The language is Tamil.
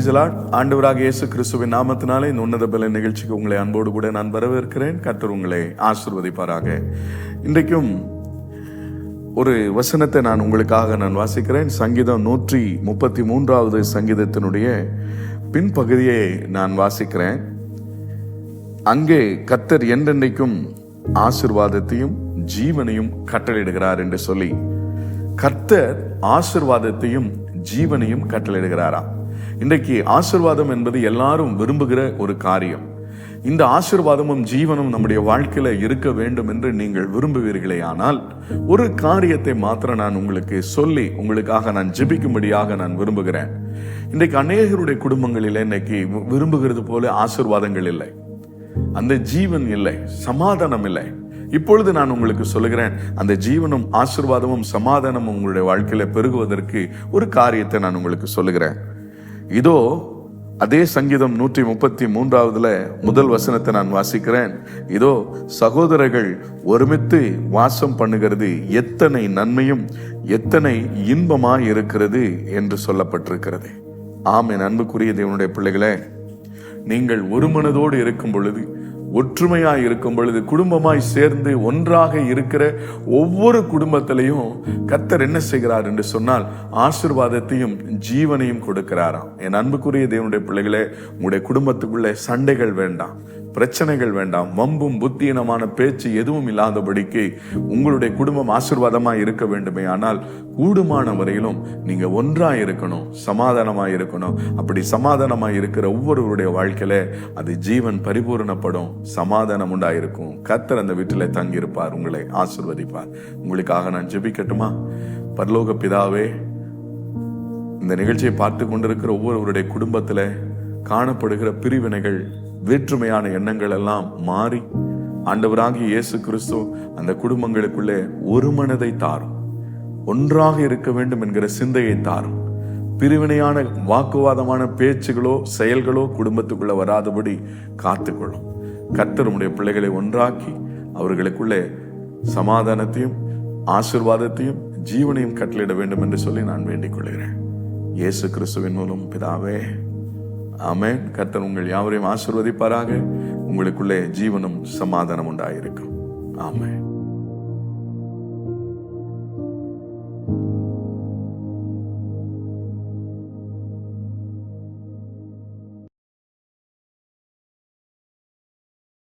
Praise the Lord. ஆண்டவராக இயேசு கிறிஸ்துவின் நாமத்தினாலே இந்த உன்னத பல நிகழ்ச்சிக்கு உங்களை அன்போடு கூட நான் வரவேற்கிறேன். கர்த்தர் உங்களை ஆசீர்வதிப்பாராக. இன்றைக்கும் ஒரு வசனத்தை நான் உங்களுக்காக வாசிக்கிறேன். சங்கீதம் 133வது சங்கீதத்தினுடைய பின்பகுதியை நான் வாசிக்கிறேன். அங்கே கர்த்தர் என்றென்றைக்கும் ஆசீர்வாதத்தையும் ஜீவனையும் கட்டளையிடுகிறார் என்று சொல்லி, கர்த்தர் ஆசீர்வாதத்தையும் ஜீவனையும் கட்டளையிடுகிறாரா? இன்றைக்கு ஆசீர்வாதம் என்பது எல்லாரும் விரும்புகிற ஒரு காரியம். இந்த ஆசீர்வாதமும் ஜீவனும் நம்முடைய வாழ்க்கையில இருக்க வேண்டும் என்று நீங்கள் விரும்புவீர்களே, ஆனால் ஒரு காரியத்தை மாத்திரம் நான் உங்களுக்கு சொல்லி உங்களுக்காக நான் ஜெபிக்கும்படியாக நான் விரும்புகிறேன். இன்றைக்கு அநேகருடைய குடும்பங்களில் இன்னைக்கு விரும்புகிறது போல ஆசீர்வாதங்கள் இல்லை, அந்த ஜீவன் இல்லை, சமாதானம் இல்லை. இப்பொழுது நான் உங்களுக்கு சொல்லுகிறேன், அந்த ஜீவனும் ஆசீர்வாதமும் சமாதானமும் உங்களுடைய வாழ்க்கையில பெருகுவதற்கு ஒரு காரியத்தை நான் உங்களுக்கு சொல்லுகிறேன். இதோ அதே சங்கீதம் 133வது முதல் வசனத்தை நான் வாசிக்கிறேன். இதோ சகோதரர்கள் ஒருமித்து வாசம் பண்ணுகிறது எத்தனை நன்மையும் எத்தனை இன்பமாய் இருக்கிறது என்று சொல்லப்பட்டிருக்கிறது. ஆமென். அன்புக்குரிய தேவனுடைய பிள்ளைகளே, நீங்கள் ஒரு மனதோடு இருக்கும் பொழுது, ஒற்றுமையாய் இருக்கும் பொழுது, குடும்பமாய் சேர்ந்து ஒன்றாக இருக்கிற ஒவ்வொரு குடும்பத்திலையும் கர்த்தர் என்ன செய்கிறார் என்று சொன்னால் ஆசீர்வாதத்தையும் ஜீவனையும் கொடுக்கிறாராம். என் அன்புக்குரிய தேவனுடைய பிள்ளைகளே, உங்களுடைய குடும்பத்துக்குள்ளே சண்டைகள் வேண்டாம், பிரச்சனைகள் வேண்டாம், வம்பும் புத்தீனமான பேச்சு எதுவும் இல்லாதபடிக்கு உங்களுடைய குடும்பம் ஆசீர்வாதமாய் இருக்க வேண்டுமே. ஆனால் கூடுமான வரையிலும் நீங்க ஒன்றாய் இருக்கணும், சமாதானமாய் இருக்கணும். அப்படி சமாதானமாய் இருக்கிற ஒவ்வொருவருடைய வாழ்க்கையில அது ஜீவன் பரிபூர்ணப்படும், சமாதானம் உண்டாயிருக்கும். கர்த்தர் அந்த வீட்டில தங்கியிருப்பார், உங்களை ஆசீர்வதிப்பார். உங்களுக்காக நான் ஜெபிக்கட்டுமா? பரலோக பிதாவே, இந்த நிகழ்ச்சியை பார்த்து கொண்டிருக்கிற ஒவ்வொருவருடைய குடும்பத்துல காணப்படுகிற பிரிவினைகள், வேற்றுமையான எண்ணங்கள் எல்லாம் மாறி ஆண்டவராகிய இயேசு கிறிஸ்து அந்த குடும்பங்களுக்குள்ளே ஒரு மனதை தாரும், ஒன்றாக இருக்க வேண்டும் என்கிற சிந்தையை தாரும். பிரிவினையான வாக்குவாதமான பேச்சுகளோ செயல்களோ குடும்பத்துக்குள்ள வராதபடி காத்துக்கொள்ளும். கர்த்தர் உம்முடைய பிள்ளைகளை ஒன்றாக்கி அவர்களுக்குள்ளே சமாதானத்தையும் ஆசீர்வாதத்தையும் ஜீவனையும் கட்டளையிட வேண்டும் என்று சொல்லி நான் வேண்டிக் கொள்கிறேன். இயேசு கிறிஸ்துவின் மூலம் பிதாவே, ஆமென். கர்த்தர் உங்கள் யாவரையும் ஆசீர்வதிப்பாராக. உங்களுக்குள்ளே ஜீவனும் சமாதானம் உண்டாயிருக்கும். ஆமென்.